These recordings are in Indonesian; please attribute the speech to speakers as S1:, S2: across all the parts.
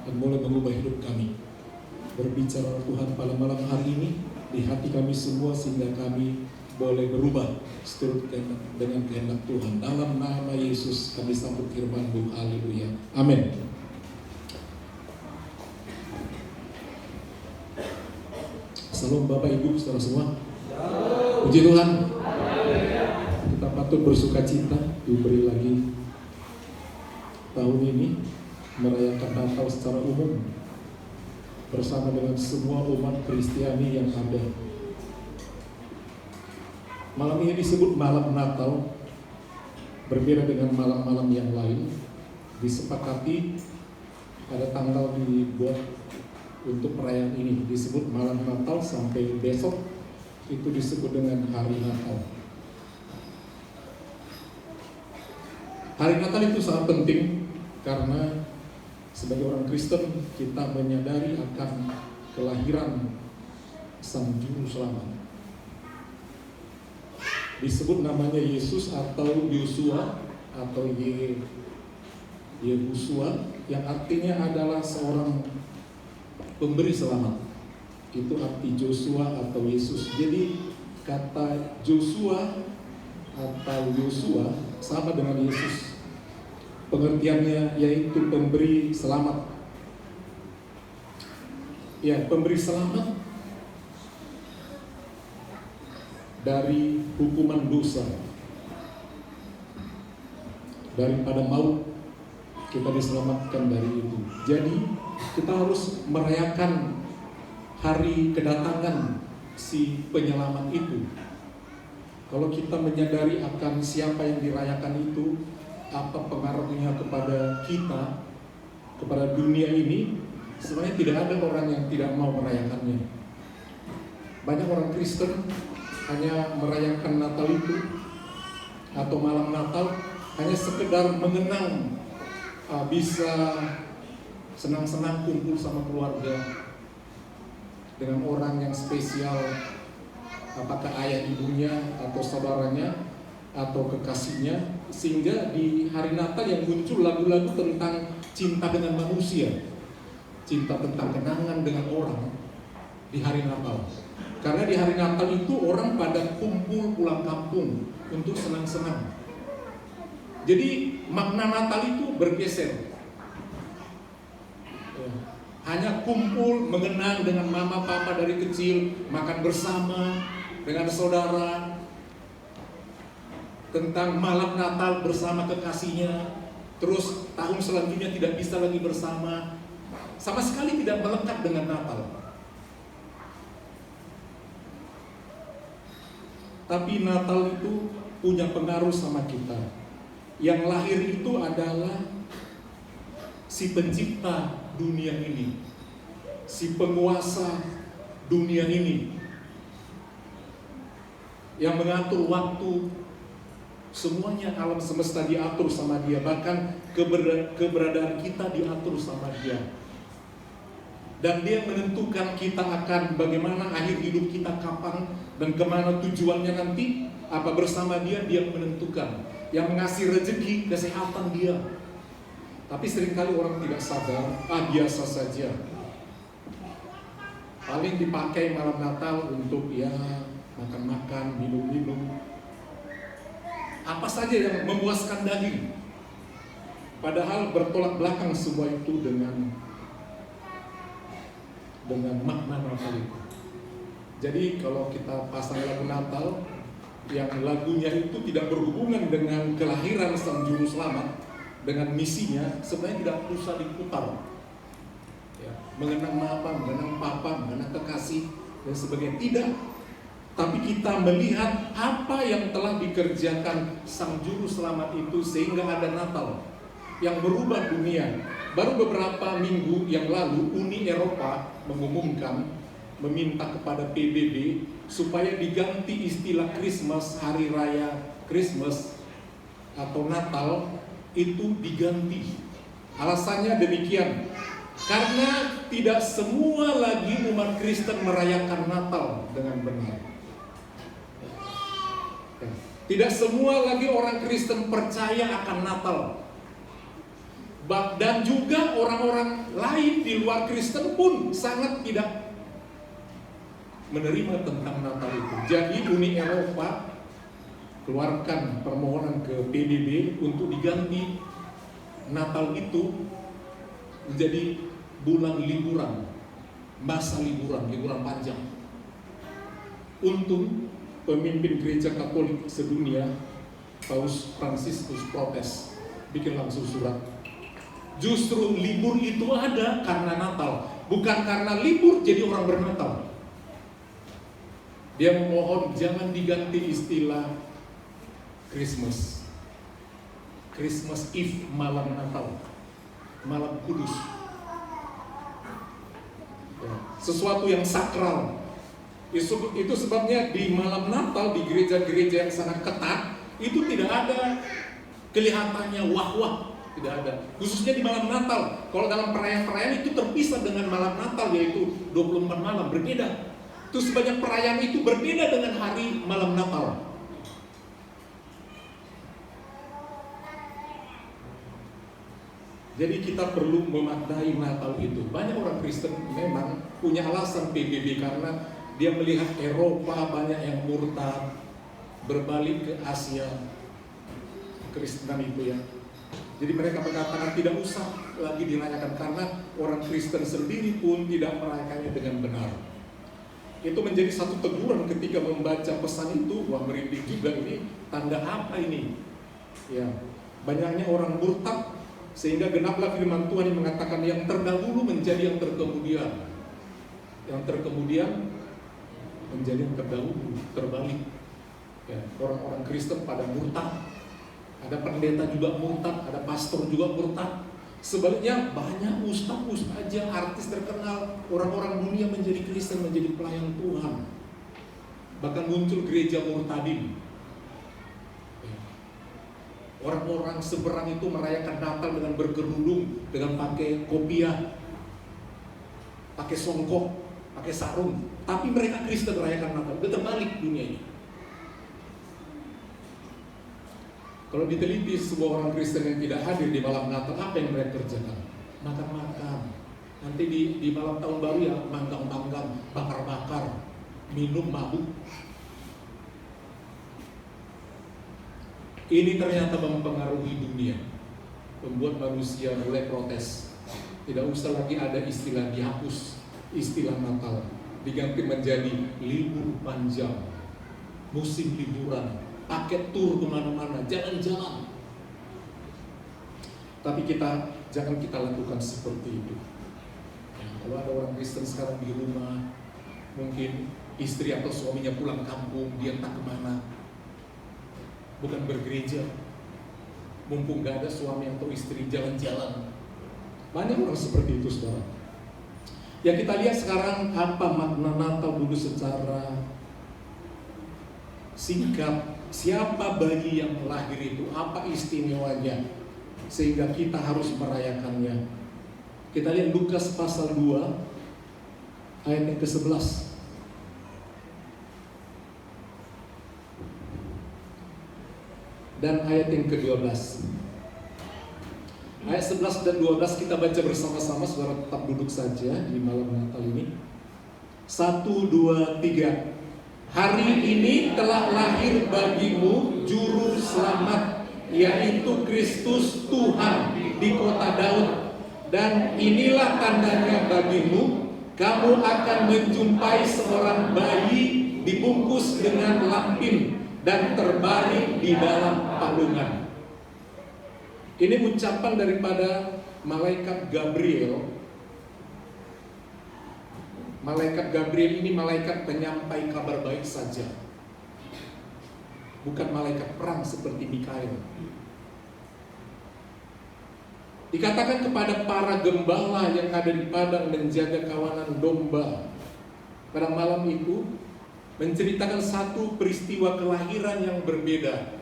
S1: dan mulai mengubah hidup kami. Berbicara Tuhan pada malam hari ini di hati kami semua, sehingga kami boleh berubah seturut dengan kehendak Tuhan. Dalam nama Yesus kami sambut firman-Mu. Haleluya. Amin. Salam Bapak Ibu saudara semua. Puji Tuhan. Kita patut bersuka cita diberi lagi tahun ini merayakan Natal secara umum bersama dengan semua umat Kristiani yang ada. Malam ini disebut malam Natal, berbeda dengan malam-malam yang lain. Disepakati ada tanggal dibuat untuk perayaan ini, disebut malam Natal sampai besok itu disebut dengan hari Natal. Hari Natal itu sangat penting karena sebagai orang Kristen kita menyadari akan kelahiran Sang Juru Selamat. Disebut namanya Yesus atau Yosua atau Yehusua, yang artinya adalah seorang pemberi selamat. Itu arti Joshua atau Yesus. Jadi kata Joshua atau Yosua sama dengan Yesus. Pengertiannya yaitu pemberi selamat. Ya, pemberi selamat dari hukuman dosa, daripada maut, kita diselamatkan dari itu. Jadi kita harus merayakan hari kedatangan si penyelamat itu. Kalau kita menyadari akan siapa yang dirayakan itu, apa pengaruhnya kepada kita, kepada dunia ini, sebenarnya tidak ada orang yang tidak mau merayakannya. Banyak orang Kristen hanya merayakan Natal itu atau malam Natal hanya sekedar mengenang, bisa senang-senang kumpul sama keluarga dengan orang yang spesial, apakah ayah ibunya atau saudaranya atau kekasihnya, sehingga di hari Natal yang muncul lagu-lagu tentang cinta dengan manusia, cinta tentang kenangan dengan orang di hari Natal. Karena di hari Natal itu orang pada kumpul pulang kampung untuk senang-senang. Jadi makna Natal itu bergeser. Hanya kumpul mengenang dengan mama papa dari kecil, makan bersama dengan saudara, tentang malam Natal bersama kekasihnya, terus tahun selanjutnya tidak bisa lagi bersama, sama sekali tidak melekat dengan Natal. Tapi Natal itu punya pengaruh sama kita. Yang lahir itu adalah si pencipta dunia ini, si penguasa dunia ini, yang mengatur waktu. Semuanya alam semesta diatur sama Dia, bahkan keberadaan kita diatur sama Dia. Dan Dia menentukan kita akan bagaimana akhir hidup kita kapan dan kemana tujuannya nanti. Apa bersama Dia menentukan. Yang mengasih rezeki, kesehatan Dia. Tapi seringkali orang tidak sadar, biasa saja. Paling dipakai malam Natal untuk makan-makan, minum-minum, apa saja yang memuaskan daging. Padahal bertolak belakang semua itu dengan makna Natal itu. Jadi kalau kita pasang lagu Natal yang lagunya itu tidak berhubungan dengan kelahiran Sang Juru Selamat, dengan misinya, sebenarnya tidak usah diputar. Mengenang mama, mengenang papa, mengenang kekasih dan sebagainya, tidak. Tapi kita melihat apa yang telah dikerjakan Sang Juru Selamat itu sehingga ada Natal yang merubah dunia. Baru beberapa minggu yang lalu Uni Eropa mengumumkan, meminta kepada PBB supaya diganti istilah Christmas, hari raya Christmas atau Natal itu diganti. Alasannya demikian, karena tidak semua lagi umat Kristen merayakan Natal dengan benar. Tidak semua lagi orang Kristen percaya akan Natal. Dan juga orang-orang lain di luar Kristen pun sangat tidak menerima tentang Natal itu. Jadi Uni Eropa keluarkan permohonan ke PBB untuk diganti Natal itu menjadi bulan liburan, masa liburan panjang. Untung pemimpin gereja Katolik sedunia, Paus Fransiskus protes, bikin langsung surat. Justru libur itu ada karena Natal, bukan karena libur jadi orang bernatal. Dia memohon jangan diganti istilah Christmas Eve, malam Natal, malam kudus. Sesuatu yang sakral. Itu sebabnya di malam Natal di gereja-gereja yang sangat ketat itu tidak ada kelihatannya wah-wah. Tidak ada, khususnya di malam Natal. Kalau dalam perayaan-perayaan itu terpisah dengan malam Natal, yaitu 24 malam, berbeda. Itu sebanyak perayaan itu berbeda dengan hari malam Natal. Jadi kita perlu memaknai Natal itu. Banyak orang Kristen memang punya alasan PBB karena dia melihat Eropa banyak yang murtad, berbalik ke Asia, Kristen itu ya. Jadi mereka mengatakan tidak usah lagi dirayakan karena orang Kristen sendiri pun tidak merayakannya dengan benar. Itu menjadi satu teguran ketika membaca pesan itu. Wah, merinding juga, ini tanda apa ini? Ya, banyaknya orang murtad sehingga genaplah firman Tuhan yang mengatakan yang terdahulu menjadi yang terkemudian. Yang terkemudian menjadi yang terdahulu, terbalik. Ya, orang-orang Kristen pada murtad. Ada pendeta juga murtad, ada pastor juga murtad. Sebaliknya banyak ustaz aja, artis terkenal, orang-orang dunia menjadi Kristen, menjadi pelayan Tuhan. Bahkan muncul gereja murtadin. Orang-orang seberang itu merayakan Natal dengan berkerudung, dengan pakai kopiah, pakai songkok, pakai sarung. Tapi mereka Kristen merayakan Natal. Udah terbalik dunia ini. Kalau diteliti sebuah orang Kristen yang tidak hadir di malam Natal, apa yang mereka kerjakan? Makan-makan. Nanti di malam tahun baru ya manggang-manggang, bakar-bakar, minum, mabuk. Ini ternyata mempengaruhi dunia, membuat manusia mulai protes. Tidak usah lagi ada istilah dihapus, istilah Natal, diganti menjadi libur panjang, musim liburan, paket tur kemana-mana, jalan-jalan. Tapi jangan kita lakukan seperti itu. Ya, kalau ada orang Kristen sekarang di rumah, mungkin istri atau suaminya pulang kampung, dia entah kemana, bukan bergereja. Mumpung gak ada suami atau istri, jalan-jalan. Banyak orang seperti itu, saudara. Ya, kita lihat sekarang apa makna Natal dulu secara singkat. Siapa bayi yang lahir itu, apa istimewanya sehingga kita harus merayakannya. Kita lihat Lukas pasal 2 ayat yang ke-11. Dan ayat yang ke-12. Ayat 11 dan 12 kita baca bersama-sama, saudara tetap duduk saja di malam Natal ini. 1, 2, 3. Hari ini telah lahir bagimu juru selamat, yaitu Kristus Tuhan di kota Daud. Dan inilah tandanya bagimu, kamu akan menjumpai seorang bayi dibungkus dengan lampin dan terbaring di dalam palungan. Ini ucapan daripada malaikat Gabriel. Malaikat Gabriel ini malaikat penyampai kabar baik saja, bukan malaikat perang seperti Mikael. Dikatakan kepada para gembala yang ada di padang menjaga kawanan domba pada malam itu, menceritakan satu peristiwa kelahiran yang berbeda.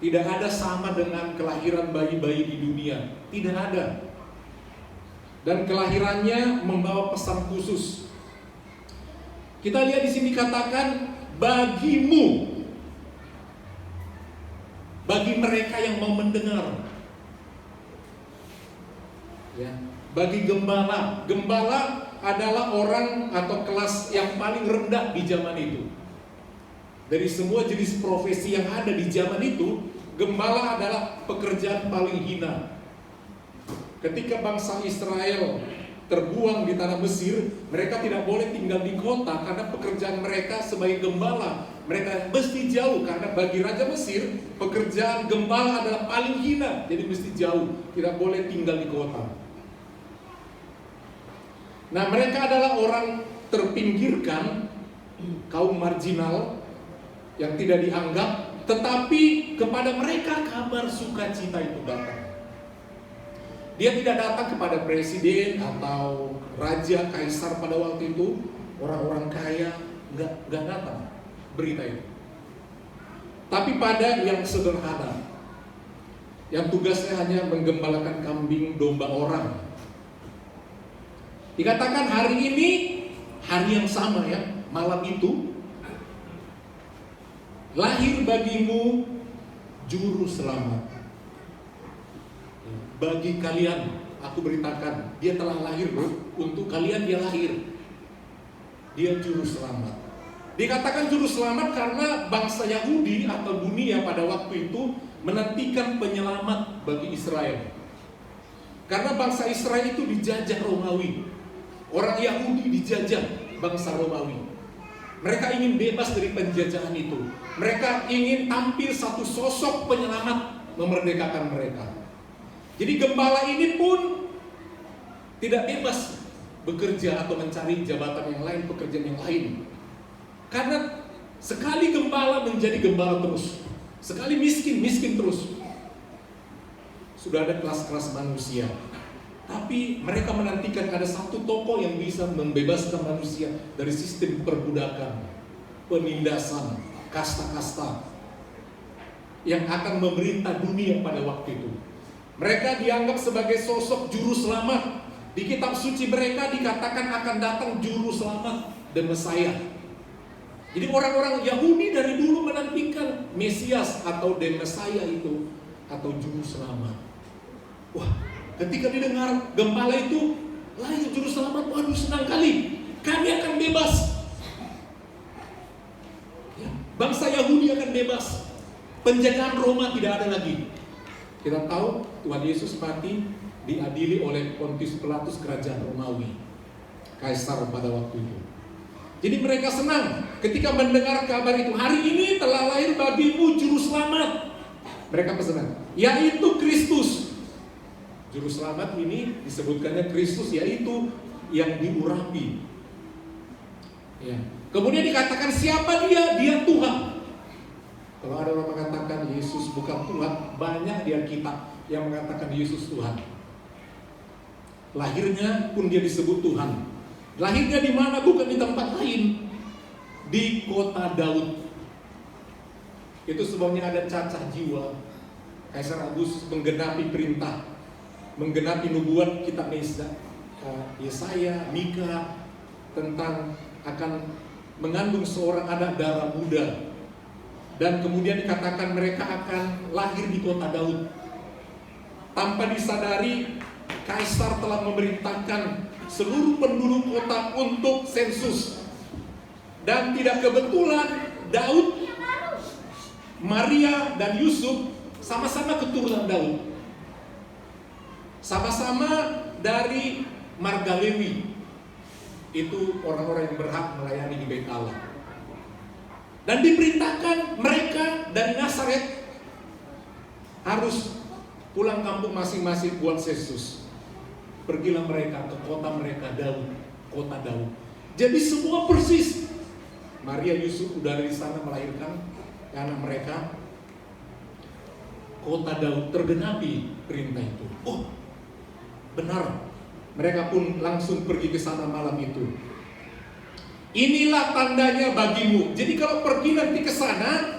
S1: Tidak ada sama dengan kelahiran bayi-bayi di dunia, tidak ada. Dan kelahirannya membawa pesan khusus. Kita lihat di sini katakan bagimu, bagi mereka yang mau mendengar. Ya. Bagi gembala, gembala adalah orang atau kelas yang paling rendah di zaman itu. Dari semua jenis profesi yang ada di zaman itu, gembala adalah pekerjaan paling hina. Ketika bangsa Israel terbuang di tanah Mesir, mereka tidak boleh tinggal di kota karena pekerjaan mereka sebagai gembala. Mereka mesti jauh karena bagi Raja Mesir, pekerjaan gembala adalah paling hina. Jadi mesti jauh, tidak boleh tinggal di kota. Nah, mereka adalah orang terpinggirkan, kaum marginal yang tidak dianggap, tetapi kepada mereka kabar sukacita itu datang. Dia tidak datang kepada presiden atau raja, kaisar pada waktu itu, orang-orang kaya, nggak datang berita itu. Tapi pada yang sederhana, yang tugasnya hanya menggembalakan kambing domba orang. Dikatakan hari ini, hari yang sama ya, malam itu, lahir bagimu juru selamat. Bagi kalian, aku beritakan, dia telah lahir bro. Untuk kalian dia lahir. Dia juru selamat. Dikatakan juru selamat karena bangsa Yahudi atau dunia pada waktu itu menantikan penyelamat bagi Israel. Karena bangsa Israel itu dijajah Romawi. Orang Yahudi dijajah bangsa Romawi. Mereka ingin bebas dari penjajahan itu. Mereka ingin tampil satu sosok penyelamat memerdekakan mereka. Jadi gembala ini pun tidak bebas bekerja atau mencari jabatan yang lain, pekerjaan yang lain. Karena sekali gembala menjadi gembala terus, sekali miskin, miskin terus. Sudah ada kelas-kelas manusia, tapi mereka menantikan ada satu tokoh yang bisa membebaskan manusia dari sistem perbudakan, penindasan, kasta-kasta yang akan memerintah dunia pada waktu itu. Mereka dianggap sebagai sosok juru selamat. Di kitab suci mereka dikatakan akan datang juru selamat dan Mesias. Jadi orang-orang Yahudi dari dulu menantikan Mesias atau the Messiah itu, atau juru selamat. Wah, ketika didengar gembala itu lahir juru selamat, waduh senang kali, kami akan bebas. Ya, bangsa Yahudi akan bebas. Penjajahan Roma tidak ada lagi. Kita tahu Tuhan Yesus mati diadili oleh Pontius Pilatus kerajaan Romawi, kaisar pada waktu itu. Jadi mereka senang ketika mendengar kabar itu, hari ini telah lahir bagimu juru selamat. Mereka bersenang, yaitu Kristus. Juru selamat ini disebutkannya Kristus, yaitu yang diurapi. Ya. Kemudian dikatakan siapa dia? Dia Tuhan. Kalau ada orang mengatakan Yesus bukan Tuhan, banyak di Alkitab yang mengatakan Yesus Tuhan. Lahirnya pun dia disebut Tuhan. Lahirnya di mana? Bukan di tempat lain, di kota Daud. Itu sebabnya ada cacah jiwa. Kaisar Agustus menggenapi perintah, menggenapi nubuat kitab Yesaya, Mika tentang akan mengandung seorang anak darah muda. Dan kemudian dikatakan mereka akan lahir di kota Daud. Tanpa disadari, kaisar telah memerintahkan seluruh penduduk kota untuk sensus. Dan tidak kebetulan Daud, Maria dan Yusuf sama-sama keturunan Daud. Sama-sama dari marga Lewi. Itu orang-orang yang berhak melayani di Bait Allah. Dan diperintahkan mereka dari Nazaret harus pulang kampung masing-masing buat sensus. Pergilah mereka ke kota mereka Daud, kota Daud. Jadi semua persis. Maria Yusuf udah dari sana melahirkan anak mereka. Kota Daud tergenapi perintah itu. Oh, benar. Mereka pun langsung pergi ke sana malam itu. Inilah tandanya bagimu. Jadi kalau pergi nanti ke sana,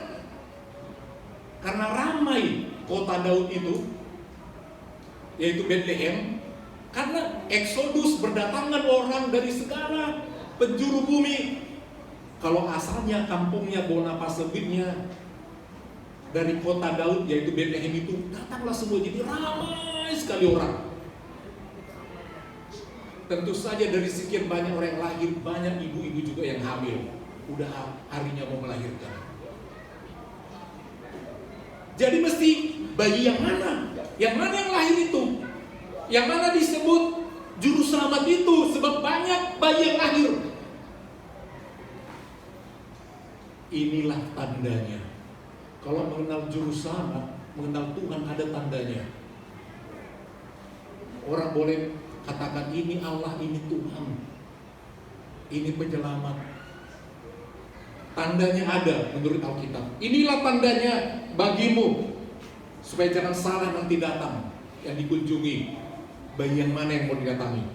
S1: karena ramai kota Daud itu, yaitu Bethlehem, karena eksodus berdatangan orang dari segala penjuru bumi. Kalau asalnya kampungnya Bonapasewitnya dari kota Daud, yaitu Bethlehem itu, datanglah semua, jadi ramai sekali orang. Tentu saja dari sekian banyak orang yang lahir, banyak ibu-ibu juga yang hamil. Udah harinya mau melahirkan. Jadi mesti bayi yang mana? Yang mana yang lahir itu? Yang mana disebut juru selamat itu? Sebab banyak bayi yang lahir. Inilah tandanya. Kalau mengenal juru selamat, mengenal Tuhan, ada tandanya. Orang boleh katakan ini Allah, ini Tuhan, ini penyelamat. Tandanya ada menurut Alkitab. Inilah tandanya bagimu, supaya jangan salah nanti datang yang dikunjungi. Bayi yang mana yang mau didatangi?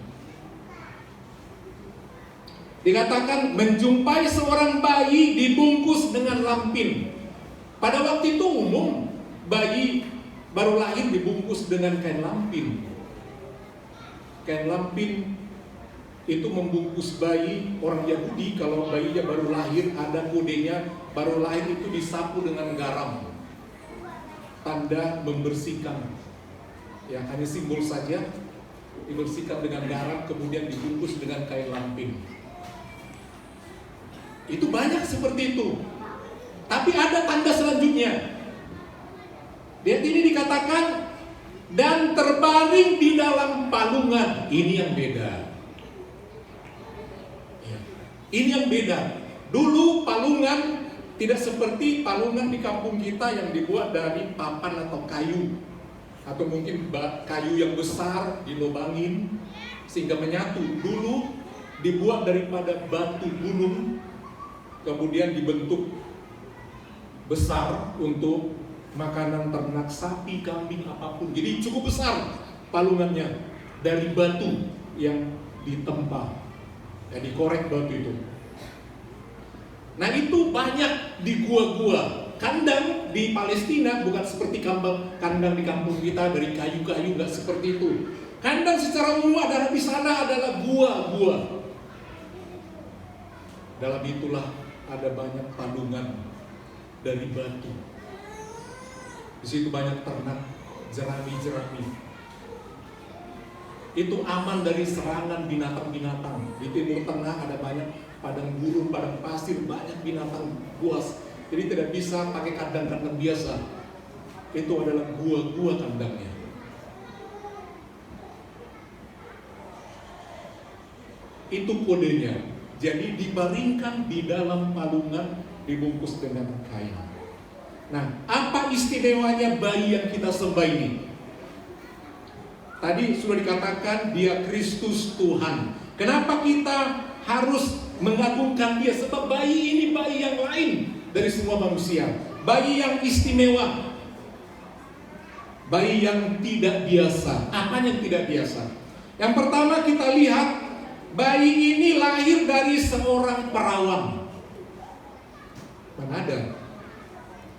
S1: Dikatakan menjumpai seorang bayi dibungkus dengan lampin. Pada waktu itu umum bayi baru lahir dibungkus dengan kain lampin. Kain lampin itu membungkus bayi. Orang Yahudi kalau bayinya baru lahir ada kodenya, baru lahir itu disapu dengan garam, tanda membersihkan. Ya, hanya simbol saja, dibersihkan dengan garam kemudian dibungkus dengan kain lampin. Itu banyak seperti itu. Tapi ada tanda selanjutnya. Lihat ini dikatakan dan terbaring di dalam palungan. Ini yang beda. Ya. Ini yang beda. Dulu palungan tidak seperti palungan di kampung kita yang dibuat dari papan atau kayu, atau mungkin kayu yang besar dilobangin sehingga menyatu. Dulu dibuat daripada batu gunung, kemudian dibentuk besar untuk makanan ternak sapi, kambing, apapun. Jadi cukup besar palungannya dari batu yang ditempa, ya, dikorek batu itu. Nah itu banyak di gua-gua. Kandang di Palestina bukan seperti kandang di kampung kita dari kayu-kayu, nggak seperti itu. Kandang secara umum adalah di sana adalah gua-gua. Dalam itulah ada banyak palungan dari batu. Di situ banyak ternak, jerami-jerami. Itu aman dari serangan binatang-binatang. Di Timur Tengah ada banyak padang gurun, padang pasir, banyak binatang buas. Jadi tidak bisa pakai kandang-kandang biasa. Itu adalah gua-gua kandangnya. Itu kodenya. Jadi dibaringkan di dalam palungan dibungkus dengan kain. Nah, apa istimewanya bayi yang kita sembah ini? Tadi sudah dikatakan dia Kristus Tuhan. Kenapa kita harus mengagungkan dia? Sebab bayi ini bayi yang lain dari semua manusia. Bayi yang istimewa. Bayi yang tidak biasa. Apa yang tidak biasa? Yang pertama kita lihat, bayi ini lahir dari seorang perawan. Mana ada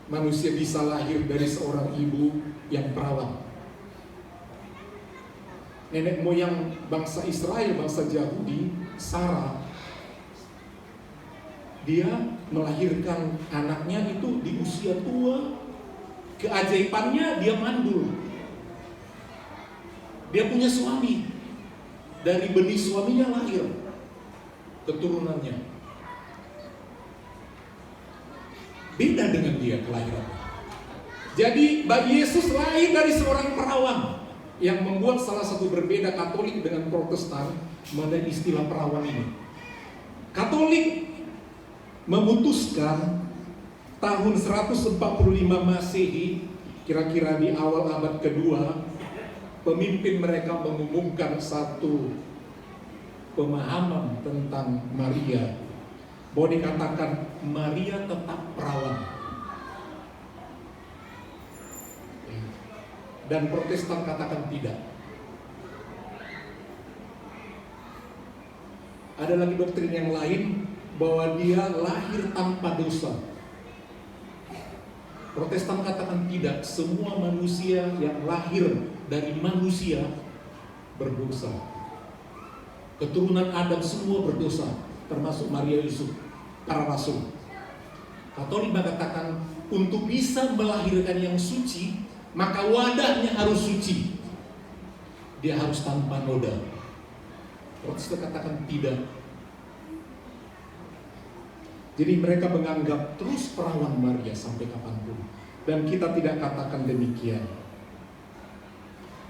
S1: manusia bisa lahir dari seorang ibu yang perawan? Nenek moyang bangsa Israel, bangsa Yahudi, Sarah, dia melahirkan anaknya itu di usia tua. Keajaibannya dia mandul. Dia punya suami. Dari benih suaminya lahir keturunannya. Beda dengan dia kelahirannya. Jadi bayi Yesus lahir dari seorang perawan, yang membuat salah satu berbeda Katolik dengan Protestan mengenai istilah perawan ini. Katolik memutuskan tahun 145 Masehi, kira-kira di awal abad kedua, pemimpin mereka mengumumkan satu pemahaman tentang Maria, bahwa dikatakan Maria tetap perawan. Dan Protestan katakan tidak. Ada lagi doktrin yang lain bahwa dia lahir tanpa dosa. Protestan katakan tidak, semua manusia yang lahir dari manusia berdosa. Keturunan Adam semua berdosa, termasuk Maria Yusuf, para rasul. Katolik mengatakan untuk bisa melahirkan yang suci, maka wadahnya harus suci. Dia harus tanpa noda. Protestan katakan tidak. Jadi mereka menganggap terus perawan Maria sampai kapanpun. Dan kita tidak katakan demikian.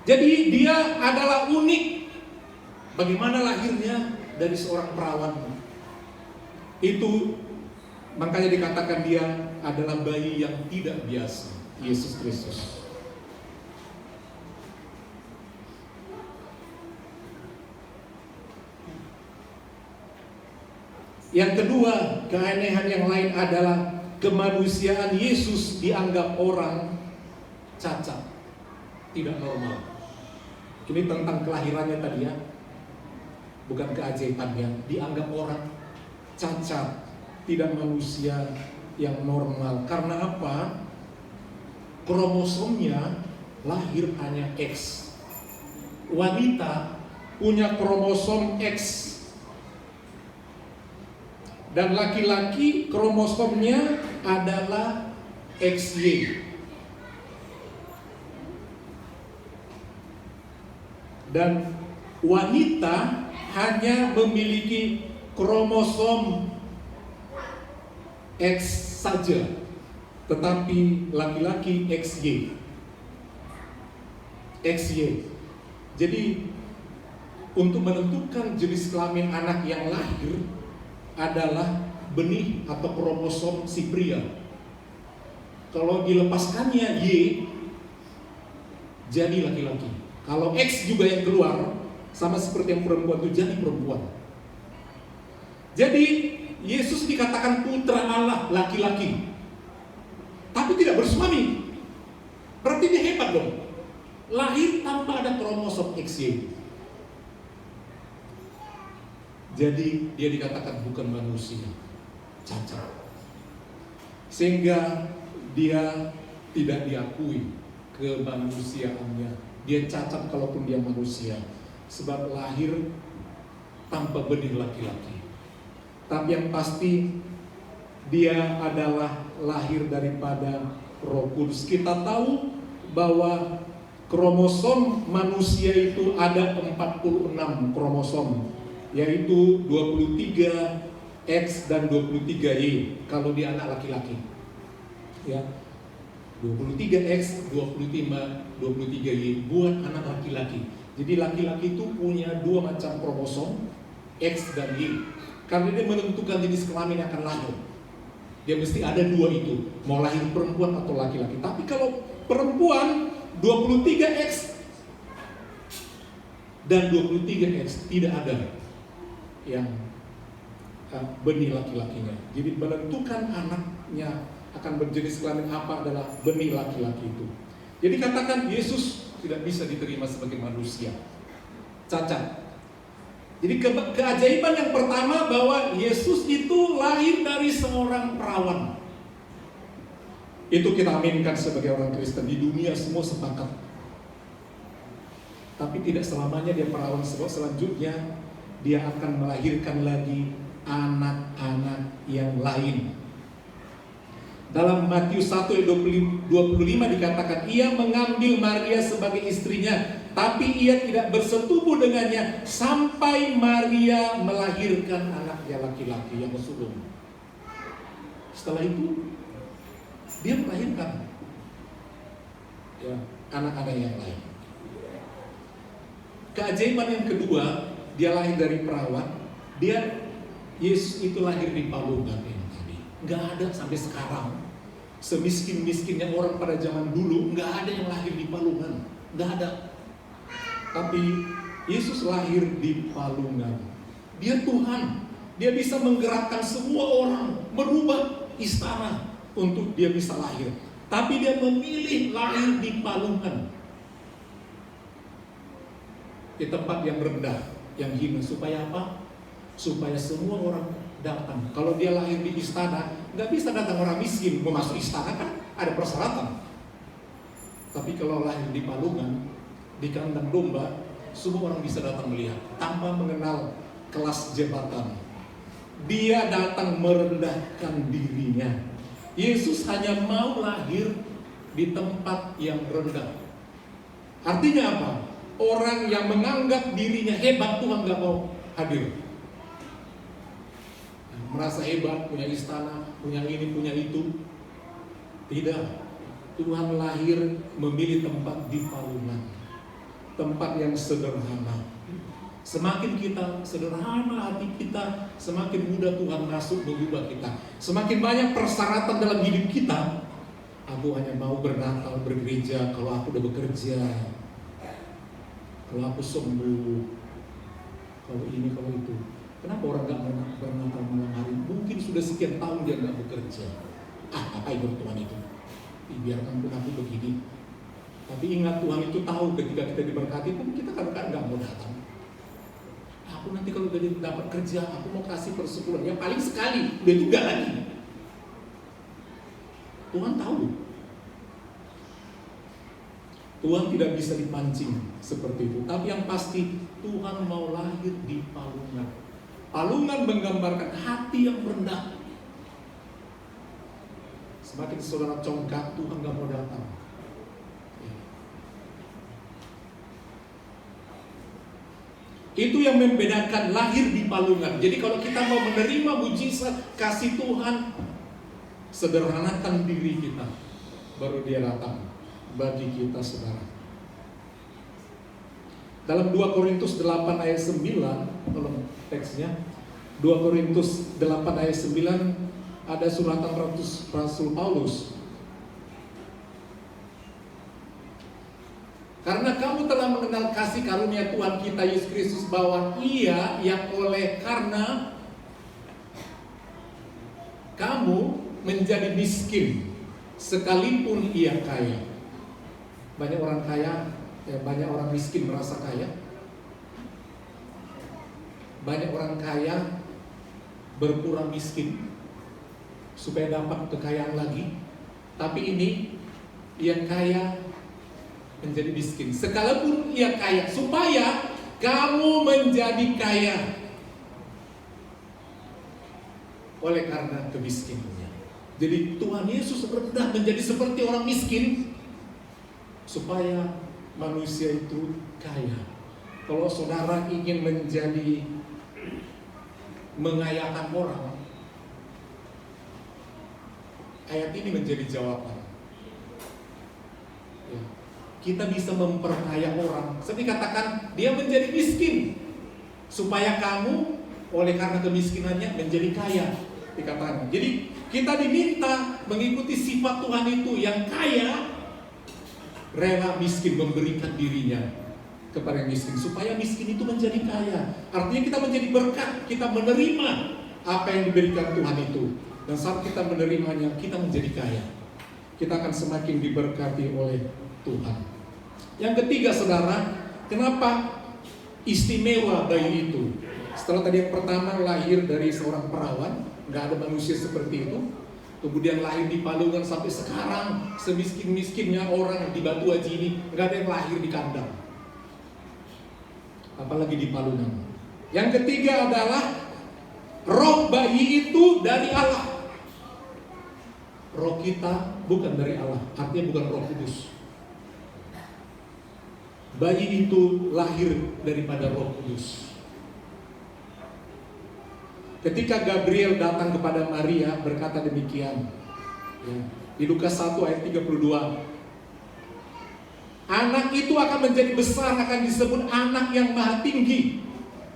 S1: Jadi dia adalah unik. Bagaimana lahirnya dari seorang perawan? Itu makanya dikatakan dia adalah bayi yang tidak biasa, Yesus Kristus. Yang kedua, keanehan yang lain adalah kemanusiaan Yesus dianggap orang cacat, tidak normal. Ini tentang kelahirannya tadi ya, bukan keajaibannya. Dianggap orang cacat, tidak manusia yang normal. Karena apa? Kromosomnya lahir hanya X. Wanita punya kromosom X. Dan laki-laki kromosomnya adalah XY. Dan wanita hanya memiliki kromosom X saja, tetapi laki-laki XY. Jadi untuk menentukan jenis kelamin anak yang lahir adalah benih atau kromosom si pria. Kalau dilepaskannya Y, jadi laki-laki. Kalau X juga yang keluar, sama seperti yang perempuan itu jadi perempuan. Jadi Yesus dikatakan putra Allah, laki-laki, tapi tidak bersuami. Berarti dia hebat dong. Lahir tanpa ada kromosom XY. Jadi dia dikatakan bukan manusia, cacat. Sehingga dia tidak diakui kemanusiaannya. Dia cacat kalaupun dia manusia, sebab lahir tanpa benih laki-laki. Tapi yang pasti dia adalah lahir daripada Roh Kudus. Kita tahu bahwa kromosom manusia itu ada 46 kromosom, yaitu 23X dan 23Y kalau dia anak laki-laki. Ya. 23X, 23Y buat anak laki-laki. Jadi laki-laki itu punya dua macam kromosom, X dan Y. Karena dia menentukan jenis kelamin yang akan lahir. Dia mesti ada dua itu, mau lahir perempuan atau laki-laki. Tapi kalau perempuan 23X dan 23X tidak ada yang benih laki-lakinya. Jadi menentukan anaknya akan berjenis kelamin apa adalah benih laki-laki itu. Jadi katakan Yesus tidak bisa diterima sebagai manusia, cacat. Jadi keajaiban yang pertama bahwa Yesus itu lahir dari seorang perawan. Itu kita aminkan sebagai orang Kristen. Di dunia semua sepakat. Tapi tidak selamanya dia perawan, sebab selanjutnya dia akan melahirkan lagi anak-anak yang lain. Dalam Matius 1 ayat 25 dikatakan, ia mengambil Maria sebagai istrinya, tapi ia tidak bersetubuh dengannya sampai Maria melahirkan anaknya laki-laki yang sulung. Setelah itu dia melahirkan ya, anak-anak yang lain. Keajaiban yang kedua, dia lahir dari perawan. Yesus itu lahir di palungan yang tadi. Nggak ada sampai sekarang. Semiskin-miskinnya orang pada zaman dulu, nggak ada yang lahir di palungan. Nggak ada. Tapi Yesus lahir di palungan. Dia Tuhan. Dia bisa menggerakkan semua orang, merubah istana untuk dia bisa lahir. Tapi dia memilih lahir di palungan, di tempat yang rendah, yang hina. Supaya apa? Supaya semua orang datang. Kalau dia lahir di istana, nggak bisa datang orang miskin. Mau masuk istana kan ada persyaratan. Tapi kalau lahir di palungan, di kandang domba, semua orang bisa datang melihat tanpa mengenal kelas jabatan. Dia datang merendahkan dirinya. Yesus hanya mau lahir di tempat yang rendah. Artinya apa? Orang yang menganggap dirinya hebat, Tuhan nggak mau. hadir. Merasa hebat, punya istana, punya ini, punya itu. Tidak. Tuhan lahir memilih tempat di palungan. Tempat yang sederhana. Semakin kita sederhana hati kita, semakin mudah Tuhan masuk mengubah kita. Semakin banyak persyaratan dalam hidup kita. Aku hanya mau bernatal, bergereja kalau aku udah bekerja, kalau aku sembuh, kalau ini, kalau itu. Kenapa orang gak bernatal malam hari? Mungkin sudah sekian tahun dia gak bekerja. Apa itu Tuhan itu? Biarkan pun aku begini. Tapi ingat, Tuhan itu tahu ketika kita diberkati pun kita kadang-kadang gak mau datang. Aku nanti kalau udah dapat kerja, aku mau kasih persepuluhan. Yang paling sekali, udah juga lagi. Tuhan tahu. Tuhan tidak bisa dipancing seperti itu. Tapi yang pasti, Tuhan mau lahir di palungan. Palungan menggambarkan hati yang rendah. Semakin saudara congkak, Tuhan gak mau datang. Itu yang membedakan lahir di palungan. Jadi kalau kita mau menerima mujizat kasih Tuhan, sederhanakan diri kita, baru dia datang bagi kita, saudara. Dalam 2 Korintus 8 ayat 9, tolong teksnya, 2 Korintus 8 ayat 9, ada suratan Rasul Paulus. Karena kamu telah mengenal kasih karunia Tuhan kita Yesus Kristus, bahwa Ia yang oleh karena kamu menjadi miskin, sekalipun Ia kaya. Banyak orang kaya, banyak orang miskin merasa kaya. Banyak orang kaya berpura miskin supaya dapat kekayaan lagi. Tapi ini yang kaya menjadi miskin, sekalipun ia kaya, supaya kamu menjadi kaya oleh karena kemiskinannya. Jadi Tuhan Yesus rendah menjadi seperti orang miskin supaya manusia itu kaya. Kalau saudara ingin menjadi mengayakan orang, ayat ini menjadi jawaban. Kita bisa memperkaya orang. Seperti katakan, dia menjadi miskin supaya kamu oleh karena kemiskinannya menjadi kaya, dikatakan. Jadi kita diminta mengikuti sifat Tuhan itu yang kaya, rela miskin, memberikan dirinya kepada yang miskin supaya miskin itu menjadi kaya. Artinya kita menjadi berkat, kita menerima apa yang diberikan Tuhan itu, dan saat kita menerimanya kita menjadi kaya. Kita akan semakin diberkati oleh Tuhan. Yang ketiga, saudara, kenapa istimewa bayi itu? Setelah tadi yang pertama lahir dari seorang perawan, nggak ada manusia seperti itu. Kemudian lahir di palungan sampai sekarang, semiskin-miskinnya orang di Batu Haji ini, nggak ada yang lahir di kandang, apalagi di palungan. Yang ketiga adalah roh bayi itu dari Allah. Roh kita bukan dari Allah, artinya bukan Roh Kudus. Bayi itu lahir daripada Roh Kudus. Ketika Gabriel datang kepada Maria berkata demikian, di Lukas 1 ayat 32, anak itu akan menjadi besar, akan disebut anak yang maha tinggi.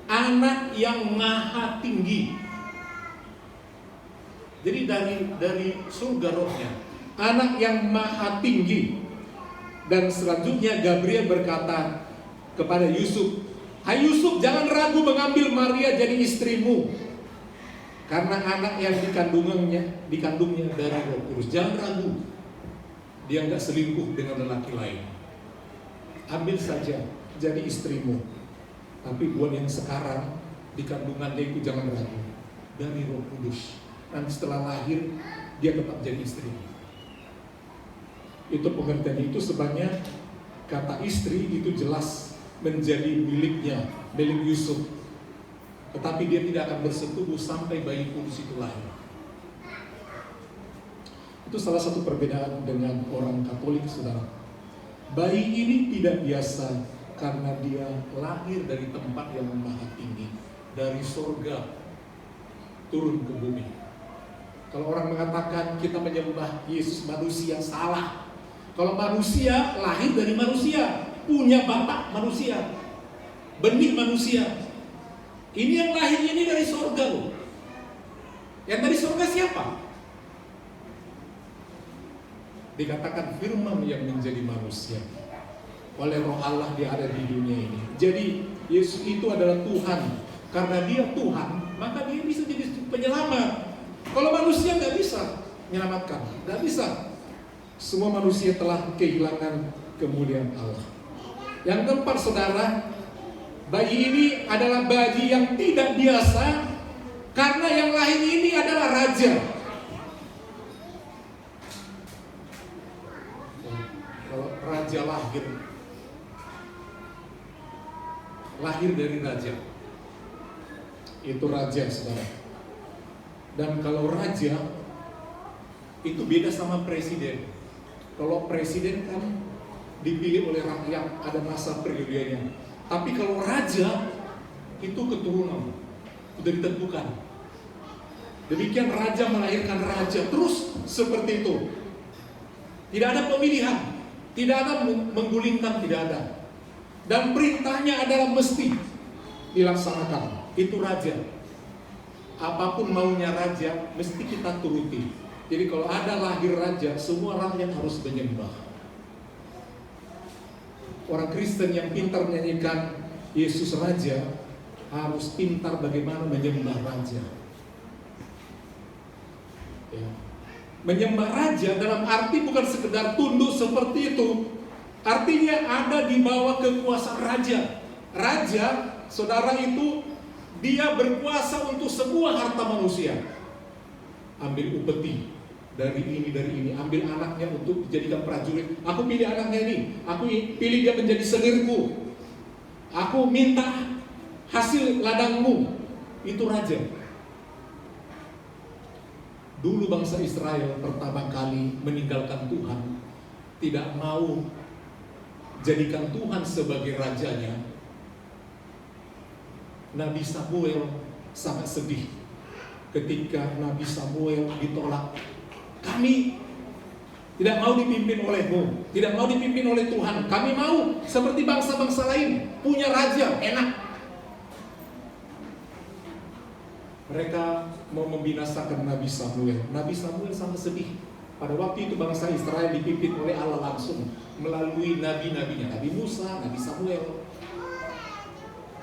S1: Anak yang maha tinggi. Jadi dari surga rohnya, anak yang maha tinggi. Dan selanjutnya Gabriel berkata kepada Yusuf, hai Yusuf, jangan ragu mengambil Maria jadi istrimu, karena anak yang dikandungnya dari Roh Kudus. Jangan ragu, dia nggak selingkuh dengan lelaki lain. Ambil saja jadi istrimu. Tapi buat yang sekarang di kandungannya itu jangan ragu, dari Roh Kudus. Nanti setelah lahir dia tetap jadi istrimu. Itu pengertian itu, sebabnya kata istri itu jelas menjadi miliknya, milik Yusuf. Tetapi dia tidak akan bersetubuh sampai bayi kudus itu lahir. Itu salah satu perbedaan dengan orang Katolik, saudara. Bayi ini tidak biasa karena dia lahir dari tempat yang maha tinggi. dari surga turun ke bumi. Kalau orang mengatakan kita menyembah Yesus manusia, salah. Kalau manusia lahir dari manusia, punya bapak manusia, benih manusia. Ini yang lahir ini dari surga loh. Yang dari surga siapa? Dikatakan firman yang menjadi manusia. Oleh Roh Allah dia ada di dunia ini. Jadi Yesus itu adalah Tuhan. Karena dia Tuhan, maka dia bisa jadi penyelamat. Kalau manusia nggak bisa menyelamatkan, nggak bisa. Semua manusia telah kehilangan kemuliaan Allah. Yang keempat, saudara, bayi ini adalah bayi yang tidak biasa, karena yang lahir ini adalah raja. Kalau raja lahir dari raja, itu raja, saudara. Dan kalau raja itu beda sama presiden. Kalau presiden kan dipilih oleh rakyat, ada masa periodenya. Tapi kalau raja itu keturunan, sudah ditentukan. Demikian raja melahirkan raja, terus seperti itu. Tidak ada pemilihan, tidak ada menggulingkan, tidak ada. Dan perintahnya adalah mesti dilaksanakan. Itu raja. Apapun maunya raja, mesti kita turuti. Jadi kalau ada lahir raja, semua rakyat harus menyembah. Orang Kristen yang pintar menyanyikan Yesus Raja harus pintar bagaimana menyembah raja. Ya. Menyembah raja dalam arti bukan sekedar tunduk seperti itu. Artinya ada di bawah kekuasaan raja. Raja, saudara, itu dia berkuasa untuk semua harta manusia. Ambil upeti dari ini, ambil anaknya untuk dijadikan prajurit. Aku pilih anaknya ini, aku pilih dia menjadi selirku. Aku minta hasil ladangmu. Itu raja. Dulu bangsa Israel pertama kali meninggalkan Tuhan, tidak mau jadikan Tuhan sebagai rajanya. Nabi Samuel sangat sedih ketika Nabi Samuel ditolak. Kami tidak mau dipimpin olehmu, tidak mau dipimpin oleh Tuhan. Kami mau seperti bangsa-bangsa lain, punya raja, enak. Mereka mau membinasakan Nabi Samuel. Nabi Samuel sangat sedih. Pada waktu itu bangsa Israel dipimpin oleh Allah langsung melalui nabi-nabinya, Nabi Musa, Nabi Samuel.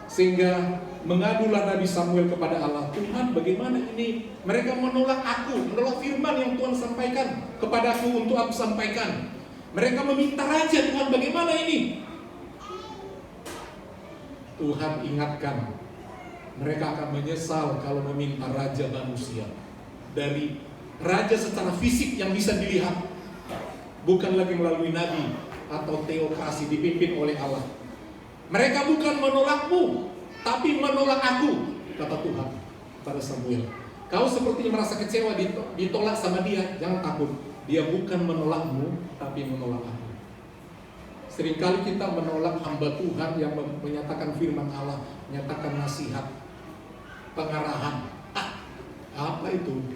S1: Sehingga mengadulah Nabi Samuel kepada Allah, Tuhan, bagaimana ini? Mereka menolak aku, menolak firman yang Tuhan sampaikan kepadaku untuk aku sampaikan. Mereka meminta raja, Tuhan, bagaimana ini? Tuhan ingatkan, mereka akan menyesal kalau meminta raja manusia. Dari raja secara fisik yang bisa dilihat, bukan lagi melalui nabi atau teokrasi dipimpin oleh Allah. Mereka bukan menolakmu, tapi menolak aku, kata Tuhan pada Samuel. Kau sepertinya merasa kecewa ditolak sama dia, jangan takut. Dia bukan menolakmu, tapi menolak aku. Seringkali kita menolak hamba Tuhan yang menyatakan firman Allah, menyatakan nasihat, pengarahan. Apa itu?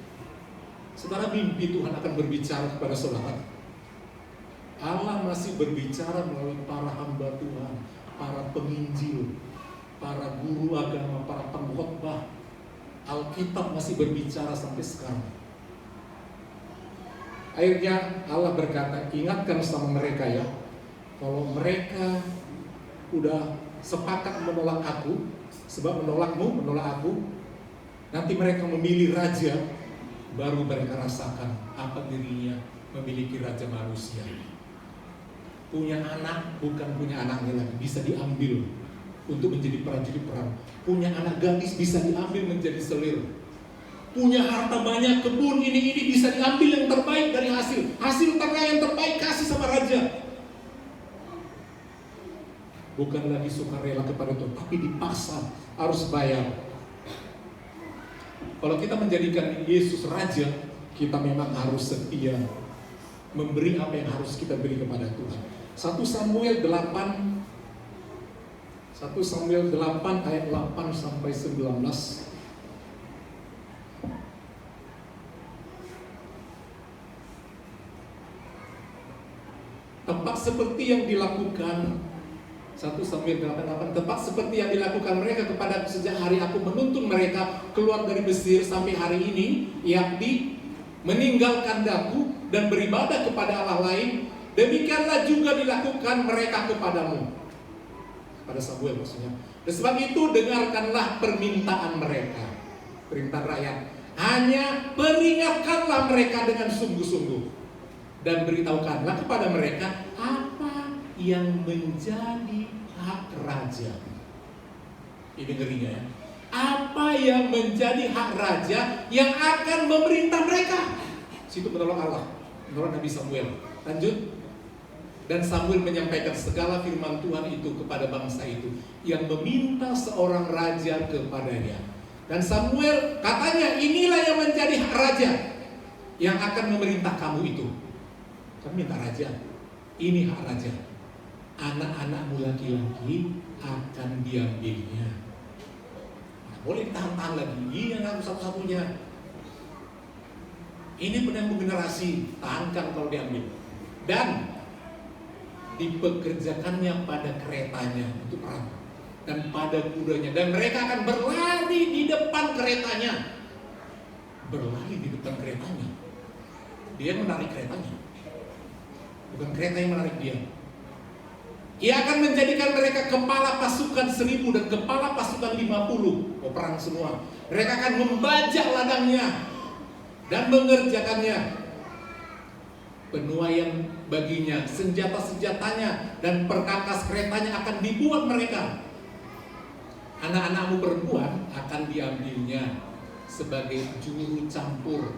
S1: Saudara, mimpi Tuhan akan berbicara kepada saudara. Allah masih berbicara melalui para hamba Tuhan, para penginjil, para guru agama, para pengkhotbah. Alkitab masih berbicara sampai sekarang. Akhirnya Allah berkata, ingatkan sama mereka ya, kalau mereka udah sepakat menolak aku, sebab menolakmu, menolak aku, nanti mereka memilih raja, baru mereka rasakan apa dirinya memiliki raja manusia. Punya anak, bukan punya anaknya lagi, bisa diambil untuk menjadi prajurit perang. Punya anak gadis bisa diambil menjadi selir. Punya harta banyak, kebun ini bisa diambil yang terbaik dari hasil ternak yang terbaik kasih sama raja. Bukan lagi sukarela kepada Tuhan, tapi dipaksa harus bayar. Kalau kita menjadikan Yesus raja, kita memang harus setia memberi apa yang harus kita beri kepada Tuhan. 1 Samuel 8 1 Samuel 8 ayat 8 sampai 19. Tepat seperti yang dilakukan 1 Samuel 8:8, tepat seperti yang dilakukan mereka kepada sejak hari aku menuntun mereka keluar dari Mesir sampai hari ini, yakni meninggalkan daku dan beribadah kepada Allah lain, demikianlah juga dilakukan mereka kepadamu. Pada Samuel maksudnya. Dan sebab itu dengarkanlah permintaan mereka. Perintah rakyat. Hanya peringatkanlah mereka dengan sungguh-sungguh. Dan beritahukanlah kepada mereka apa yang menjadi hak raja. Ini ngerinya ya. Apa yang menjadi hak raja yang akan memerintah mereka. Situ menolong Allah, menurut Nabi Samuel. Lanjut. Dan Samuel menyampaikan segala firman Tuhan itu kepada bangsa itu, yang meminta seorang raja kepadanya. Dan Samuel katanya, inilah yang menjadi hak raja yang akan memerintah kamu itu. Kamu minta raja, ini hak raja. Anak-anakmu laki-laki akan diambilnya. Nah, boleh ditahan lagi, ini yang harus satu-satunya. Ini penembus generasi, tahankan kalau diambil. Dan dipekerjakannya pada keretanya untuk perang dan pada kudanya, dan mereka akan berlari di depan keretanya. Berlari di depan keretanya. Dia menarik keretanya, bukan kereta yang menarik dia. Ia akan menjadikan mereka kepala pasukan 1000 dan kepala pasukan 50. Oh, perang semua. Mereka akan membajak ladangnya dan mengerjakannya. Penuaian baginya, senjata-senjatanya dan perkakas keretanya akan dibuat mereka. Anak-anakmu perempuan akan diambilnya sebagai juru campur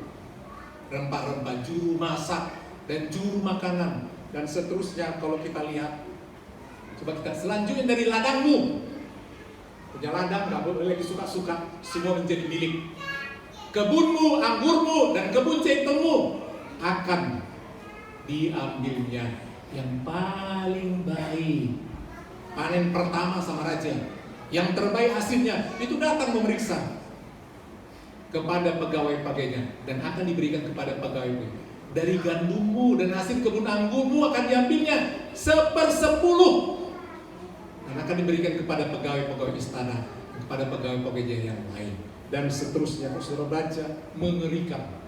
S1: rempah-rempah, juru masak dan juru makanan dan seterusnya. Kalau kita lihat, coba kita selanjutnya dari ladangmu. Punya ladang nggak boleh lagi suka-suka, semua menjadi milik. Kebunmu, anggurmu dan kebun jahitungmu akan diambilnya yang paling baik. Panen pertama sama raja, yang terbaik hasilnya itu datang memeriksa kepada pegawai-pegawainya dan akan diberikan kepada pegawai. Dari gandummu dan hasil kebun anggurmu akan diambilnya 1/10 dan akan diberikan kepada pegawai-pegawai istana, kepada pegawai-pegawai yang lain, dan seterusnya. Kalau saudara baca, mengerikan.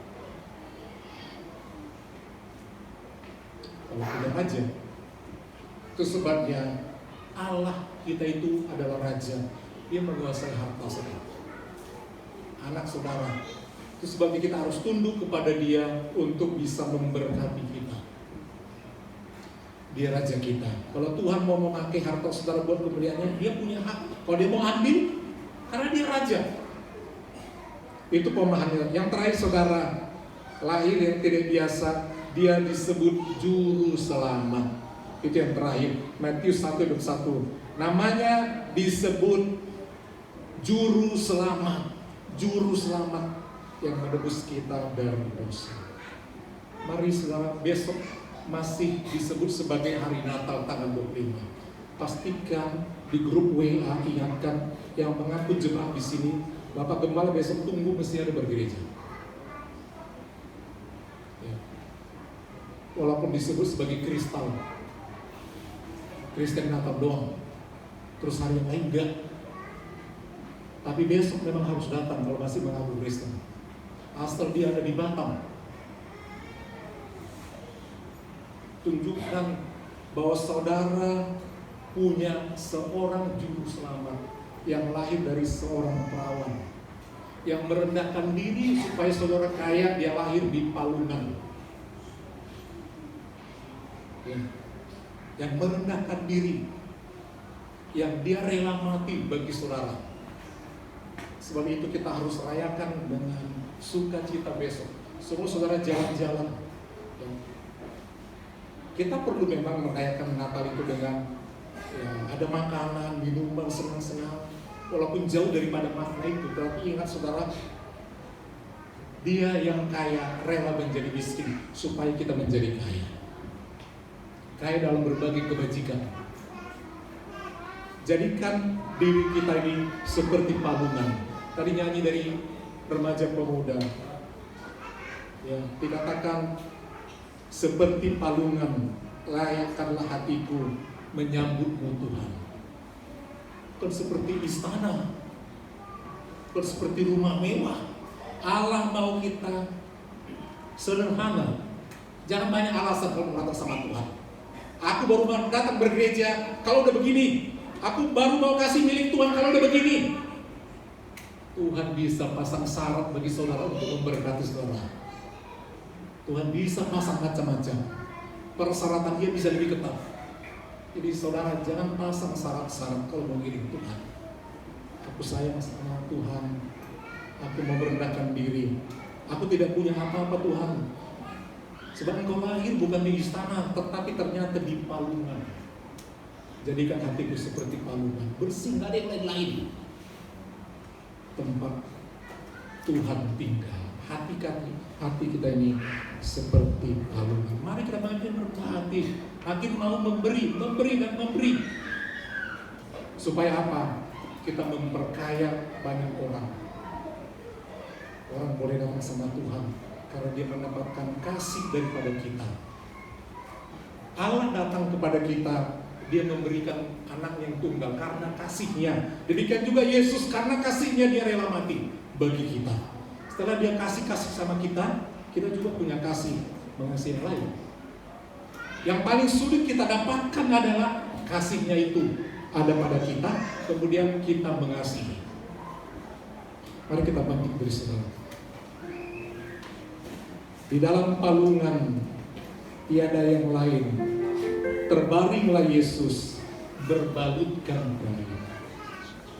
S1: Kalau tidak raja, itu sebabnya Allah kita itu adalah raja. Dia menguasai harta saudara, anak saudara. Itu sebabnya kita harus tunduk kepada Dia untuk bisa memberkati kita. Dia raja kita. Kalau Tuhan mau memakai harta saudara buat kemuliaannya, Dia punya hak. Kalau Dia mau ambil, karena Dia raja. Itu pemahamannya. Yang terakhir saudara, lahir yang tidak biasa, dia disebut juru selamat. Itu yang terakhir, Matius 1:21. Namanya disebut juru selamat. Juru selamat yang menebus kita dari dosa. Mari saudara, besok masih disebut sebagai hari Natal tanggal 25. Pastikan di grup WA ingatkan yang mengaku jemaat di sini, Bapak Gembala besok tunggu mesti ada bergereja. Walaupun disebut sebagai kristal, Kristen Natal doang, terus hari yang lain enggak. Tapi besok memang harus datang kalau masih mengaku Kristen, asal dia ada di Batam. Tunjukkan bahwa saudara punya seorang juru selamat yang lahir dari seorang perawan, yang merendahkan diri supaya saudara kaya. Dia lahir di Palungan, yang merendahkan diri, yang dia rela mati bagi saudara. Sebab itu kita harus rayakan dengan sukacita besok. Semua saudara jalan-jalan. Kita perlu memang merayakan Natal itu dengan ada makanan, minuman, senang-senang, walaupun jauh daripada makna itu. Tapi ingat saudara, Dia yang kaya rela menjadi miskin supaya kita menjadi kaya. Kaya dalam berbagai kebajikan. Jadikan diri kita ini seperti palungan. Tadi nyanyi dari remaja pemuda, ya, dikatakan seperti palungan layakkanlah hatiku menyambutmu Tuhan. Bukan seperti istana, bukan seperti rumah mewah. Allah mau kita sederhana. Jangan banyak alasan kalau mau datang sama Tuhan. Aku baru datang bergereja kalau udah begini. Aku baru mau kasih milik Tuhan kalau udah begini. Tuhan bisa pasang syarat bagi saudara untuk memberkati saudara. Tuhan bisa pasang macam-macam. Persyaratan dia bisa lebih ketat. Jadi saudara jangan pasang syarat-syarat kalau mau ngirim Tuhan. Aku sayang sama Tuhan. Aku mau merendahkan diri. Aku tidak punya apa-apa Tuhan. Sebab engkau lahir bukan di istana, tetapi ternyata di palungan. Jadikan hatiku seperti palungan, bersih, gak ada yang lain-lain. Tempat Tuhan tinggal. Hati kita ini seperti palungan. Mari kita makin rendah hati, makin mau memberi dan memberi. Supaya apa? Kita memperkaya banyak orang. Orang boleh datang sama Tuhan karena dia mendapatkan kasih daripada kita. Allah datang kepada kita, dia memberikan anak yang tunggal karena kasihnya. Demikian juga Yesus, karena kasihnya dia rela mati bagi kita. Setelah dia kasih sama kita, kita juga punya kasih mengasihi yang lain. Yang paling sulit kita dapatkan adalah kasihnya itu ada pada kita, kemudian kita mengasihi. Mari kita bangkit dari saudara. Di dalam palungan tiada yang lain, terbaringlah Yesus berbalutkan kain.